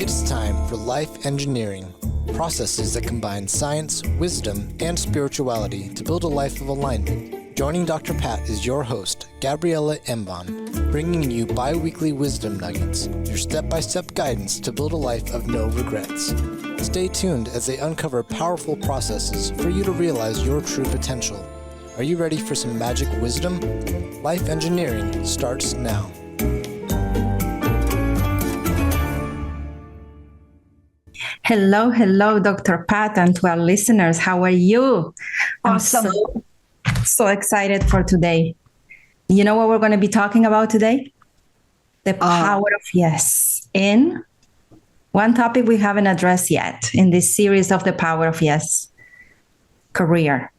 It's time for Life Engineering, processes that combine science, wisdom, and spirituality to build a life of alignment. Joining Dr. Pat is your host, Gabriela Embon, bringing you bi-weekly wisdom nuggets, your step-by-step guidance to build a life of no regrets. Stay tuned as they uncover powerful processes for you to realize your true potential. Are you ready for some magic wisdom? Life Engineering starts now. Hello, Dr. Pat, and to our listeners, how are you? Awesome. I'm so excited for today. You know what we're going to be talking about today? The power of yes. In one topic we haven't addressed yet in this series of the power of yes, career.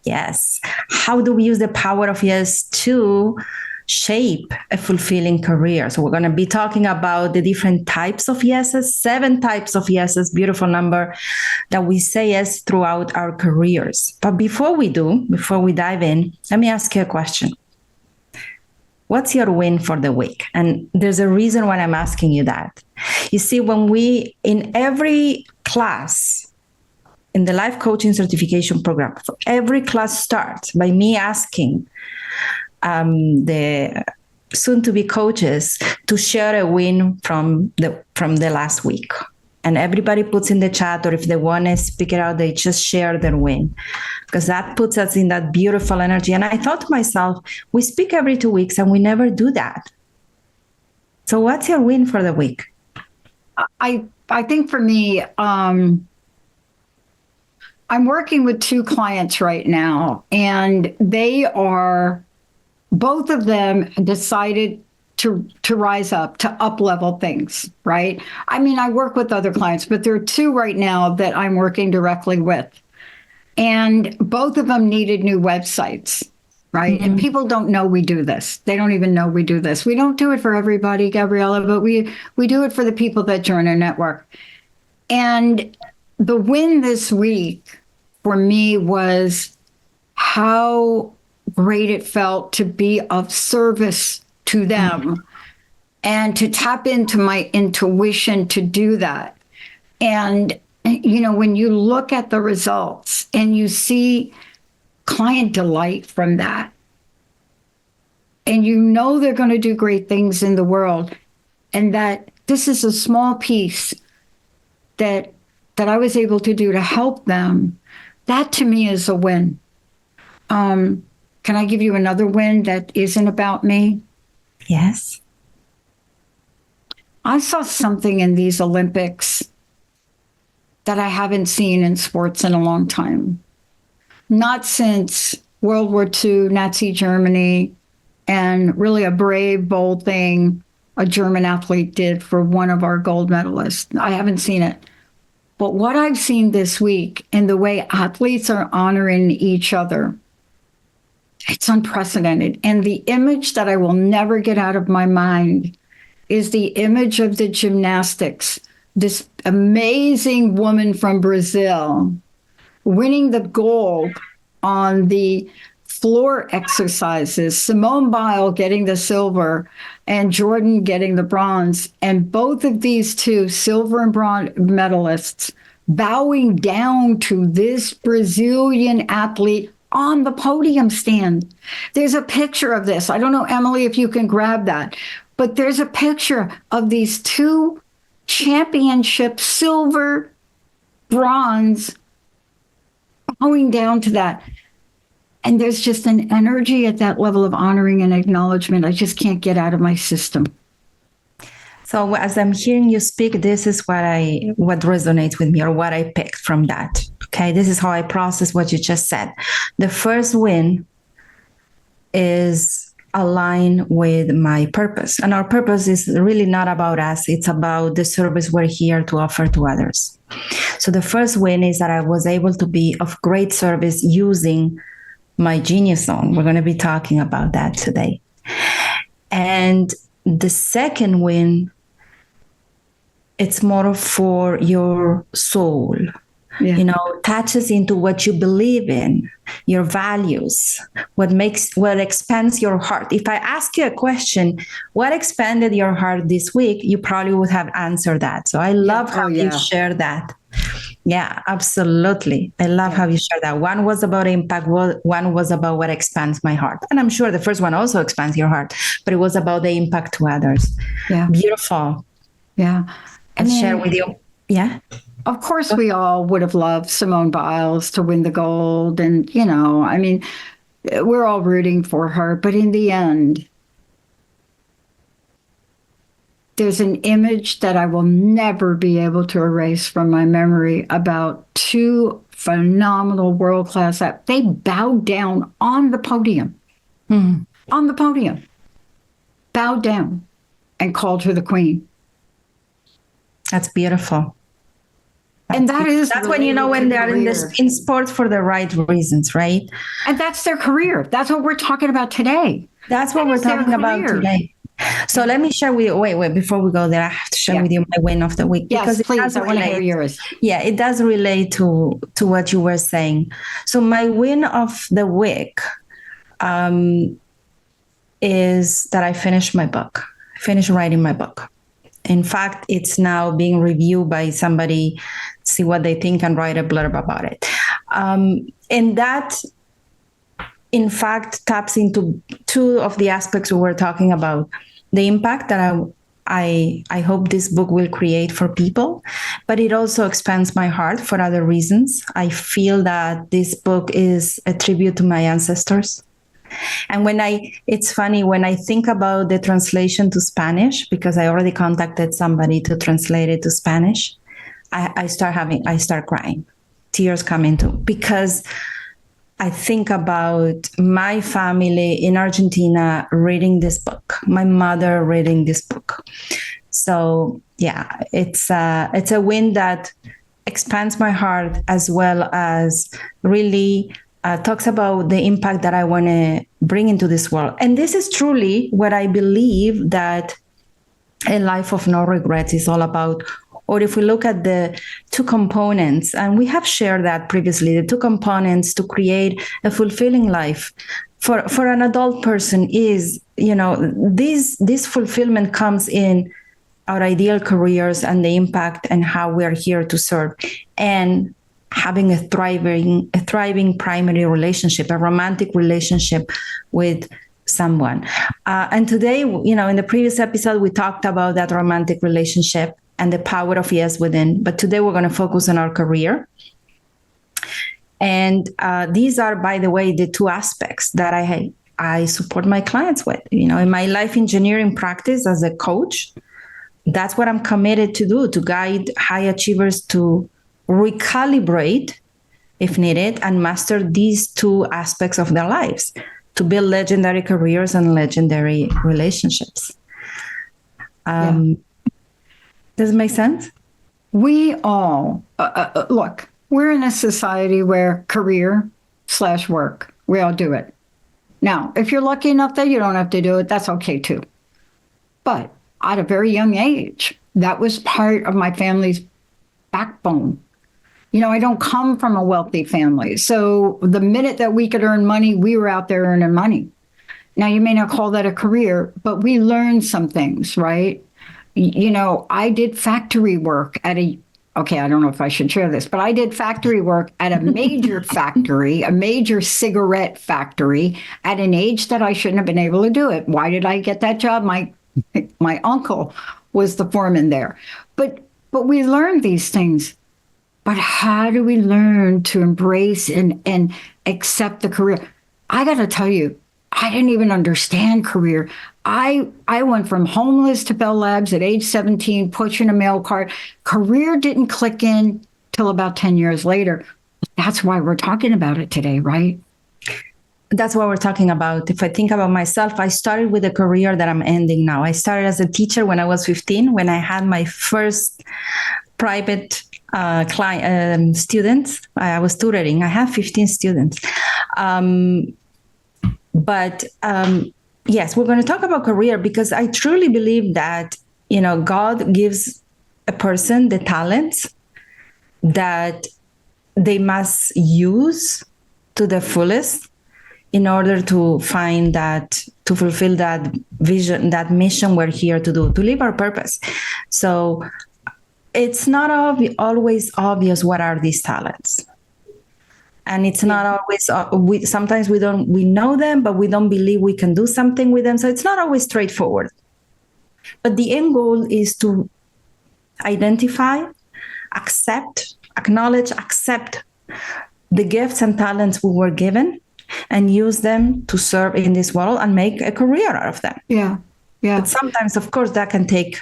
Yes. How do we use the power of yes to shape a fulfilling career? So we're going to be talking about the different types of yeses, 7 types of yeses, beautiful number, that we say yes throughout our careers. But before we dive in, let me ask you a question. What's your win for the week? And there's a reason why I'm asking you that. You see, in every class, in the life coaching certification program, every class starts by me asking the soon-to-be coaches to share a win from the last week. And everybody puts in the chat, or if they want to speak it out, they just share their win, because that puts us in that beautiful energy. And I thought to myself, we speak every 2 weeks and we never do that. So what's your win for the week? I think for me, I'm working with 2 clients right now, and both of them decided to rise up, to up-level things, right? I mean, I work with other clients, but there are 2 right now that I'm working directly with. And both of them needed new websites, right? Mm-hmm. And people don't know we do this. They don't even know we do this. We don't do it for everybody, Gabriela, but we do it for the people that join our network. And the win this week for me was how great it felt to be of service to them and to tap into my intuition to do that. And, you know, when you look at the results and you see client delight from that, and you know they're going to do great things in the world, and that this is a small piece that I was able to do to help them, that to me is a win. Can I give you another win that isn't about me? Yes. I saw something in these Olympics that I haven't seen in sports in a long time. Not since World War II, Nazi Germany, and really a brave, bold thing a German athlete did for one of our gold medalists. I haven't seen it. But what I've seen this week and the way athletes are honoring each other, it's unprecedented. And the image that I will never get out of my mind is the image of the gymnastics, this amazing woman from Brazil winning the gold on the floor exercises, Simone Biles getting the silver, and Jordan getting the bronze. And both of these 2 silver and bronze medalists bowing down to this Brazilian athlete on the podium stand. There's a picture of this. I don't know, Emily, if you can grab that, but there's a picture of these 2 championship silver, bronze, bowing down to that. And there's just an energy at that level of honoring and acknowledgement I just can't get out of my system. So as I'm hearing you speak, this is what resonates with me, or what I picked from that. Okay, this is how I process what you just said. The first win is align with my purpose. And our purpose is really not about us. It's about the service we're here to offer to others. So the first win is that I was able to be of great service using my genius zone. We're going to be talking about that today. And the second win, it's more for your soul. touches into what you believe in, your values, what expands your heart. If I ask you a question, what expanded your heart this week, you probably would have answered that. So I love how you share that. Yeah, absolutely. I love how you share that. One was about impact. One was about what expands my heart. And I'm sure the first one also expands your heart, but it was about the impact to others. Yeah. Beautiful. Yeah. And share with you. Yeah. Of course, we all would have loved Simone Biles to win the gold. And, we're all rooting for her. But in the end, there's an image that I will never be able to erase from my memory about two phenomenal world-class athletes. They bowed down on the podium, on the podium, bowed down and called her the queen. That's beautiful. And that's when you know when they're in sports for the right reasons, right? And that's their career. That's what we're talking about today. That's what we're talking about today. So let me share with you. Wait, before we go there, I have to share with you my win of the week. Yes, please. I want to hear yours. Yeah, it does relate to what you were saying. So my win of the week is that I finished my book. I finished writing my book. In fact, it's now being reviewed by somebody, see what they think and write a blurb about it. And that, in fact, taps into two of the aspects we were talking about. The impact that I hope this book will create for people, but it also expands my heart for other reasons. I feel that this book is a tribute to my ancestors. And it's funny when I think about the translation to Spanish, because I already contacted somebody to translate it to Spanish, I start crying. Tears come into, because I think about my family in Argentina reading this book, my mother reading this book. So yeah, it's a win that expands my heart, as well as really talks about the impact that I want to bring into this world. And this is truly what I believe that a life of no regrets is all about. Or if we look at the two components, and we have shared that previously, the two components to create a fulfilling life for an adult person is, this fulfillment comes in our ideal careers and the impact and how we're here to serve, and having a thriving primary relationship, a romantic relationship with someone. And today, in the previous episode, we talked about that romantic relationship and the power of yes within. But today we're going to focus on our career. And these are, by the way, the two aspects that I support my clients with. In my life engineering practice as a coach, that's what I'm committed to do, to guide high achievers to recalibrate, if needed, and master these two aspects of their lives to build legendary careers and legendary relationships. Does it make sense? We all, look, we're in a society where career/work, we all do it. Now, if you're lucky enough that you don't have to do it, that's okay too. But at a very young age, that was part of my family's backbone. I don't come from a wealthy family. So the minute that we could earn money, we were out there earning money. Now, you may not call that a career, but we learned some things, right? I did factory work I don't know if I should share this, but I did factory work at a major factory, a major cigarette factory, at an age that I shouldn't have been able to do it. Why did I get that job? My uncle was the foreman there. But we learned these things. But how do we learn to embrace and accept the career? I got to tell you, I didn't even understand career. I went from homeless to Bell Labs at age 17, pushing a mail cart. Career didn't click in till about 10 years later. That's why we're talking about it today, right? That's what we're talking about. If I think about myself, I started with a career that I'm ending now. I started as a teacher when I was 15, when I had my first private students. I was tutoring. I have 15 students. But yes, we're going to talk about career, because I truly believe that, God gives a person the talents that they must use to the fullest in order to find that, to fulfill that vision, that mission we're here to do, to live our purpose. So it's not always obvious what are these talents. And it's not always, sometimes we know them, but we don't believe we can do something with them. So it's not always straightforward. But the end goal is to identify, acknowledge, accept the gifts and talents we were given and use them to serve in this world and make a career out of them. Yeah. But sometimes, of course, that can take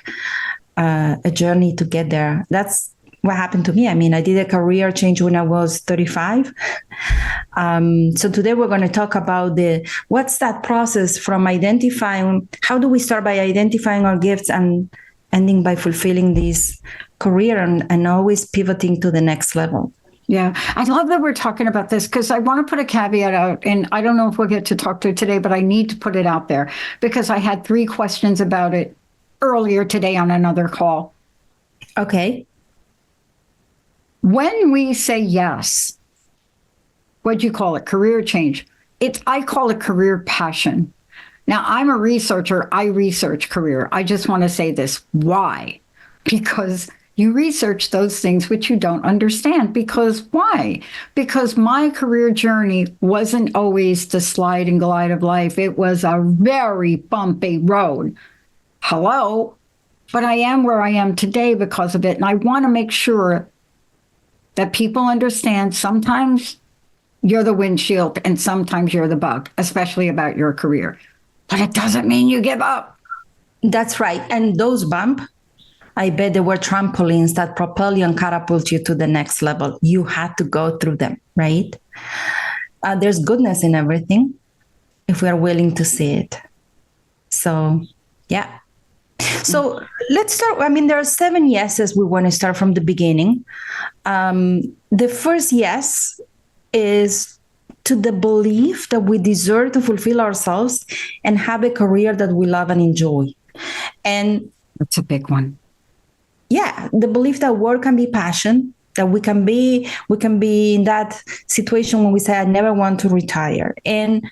a journey to get there. That's what happened to me. I mean, I did a career change when I was 35. So today we're going to talk about what's that process from identifying, how do we start by identifying our gifts and ending by fulfilling this career and always pivoting to the next level. Yeah, I love that we're talking about this because I want to put a caveat out, and I don't know if we'll get to talk to it today, but I need to put it out there because I had 3 questions about it earlier today on another call. Okay. When we say yes, what do you call it? Career change. I call it career passion. Now, I'm a researcher. I research career. I just want to say this. Why? Because you research those things which you don't understand. Because why? Because my career journey wasn't always the slide and glide of life. It was a very bumpy road. Hello? But I am where I am today because of it. And I want to make sure that people understand sometimes you're the windshield and sometimes you're the bug, especially about your career. But it doesn't mean you give up. That's right. And those bumps, I bet they were trampolines that propel you and catapult you to the next level. You had to go through them, right? There's goodness in everything if we are willing to see it. So, yeah. So let's start. I mean, there are 7 yeses. We want to start from the beginning. The first yes is to the belief that we deserve to fulfill ourselves and have a career that we love and enjoy. And that's a big one. Yeah, the belief that work can be passion, that we can be in that situation when we say, I never want to retire. And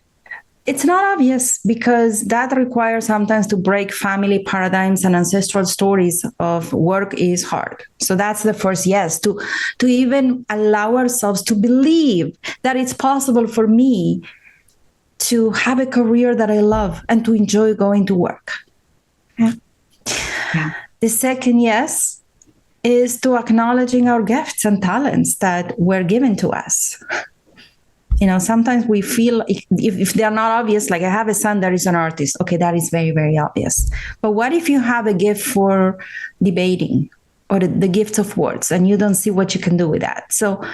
it's not obvious because that requires sometimes to break family paradigms and ancestral stories of work is hard. So that's the first yes, to even allow ourselves to believe that it's possible for me to have a career that I love and to enjoy going to work. Yeah. Yeah. The second yes is to acknowledging our gifts and talents that were given to us. You know, sometimes we feel if they're not obvious, like I have a son that is an artist. Okay, that is very, very obvious. But what if you have a gift for debating or the gift of words and you don't see what you can do with that? So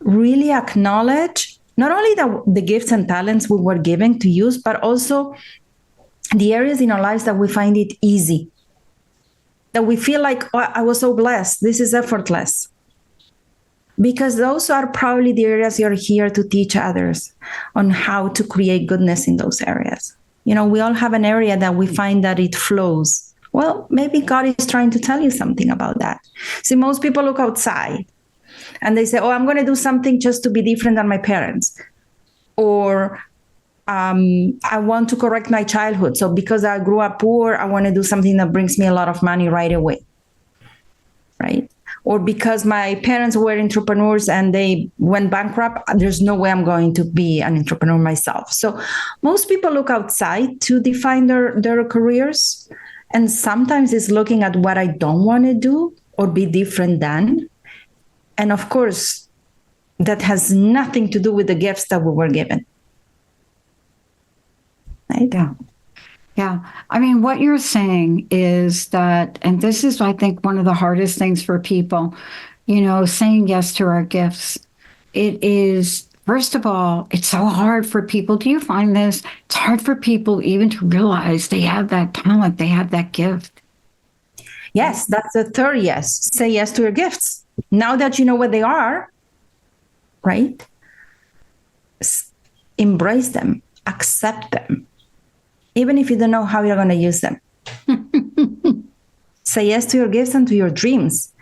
really acknowledge not only the gifts and talents we were given to use, but also the areas in our lives that we find it easy, that we feel like, oh, I was so blessed. This is effortless. Because those are probably the areas you're here to teach others on how to create goodness in those areas. You know, we all have an area that we find that it flows. Well, maybe God is trying to tell you something about that. See, most people look outside and they say, oh, I'm going to do something just to be different than my parents. Or I want to correct my childhood. So because I grew up poor, I want to do something that brings me a lot of money right away. Right? Or because my parents were entrepreneurs and they went bankrupt, there's no way I'm going to be an entrepreneur myself. So most people look outside to define their careers. And sometimes it's looking at what I don't want to do or be different than. And of course, that has nothing to do with the gifts that we were given. Right? Yeah. I mean, what you're saying is that, and this is, I think, one of the hardest things for people, you know, saying yes to our gifts. It is, first of all, it's so hard for people. Do you find this? It's hard for people even to realize they have that talent, they have that gift. Yes, that's the third yes. Say yes to your gifts. Now that you know what they are, right? Embrace them, accept them. Even if you don't know how you're going to use them. Say yes to your gifts and to your dreams.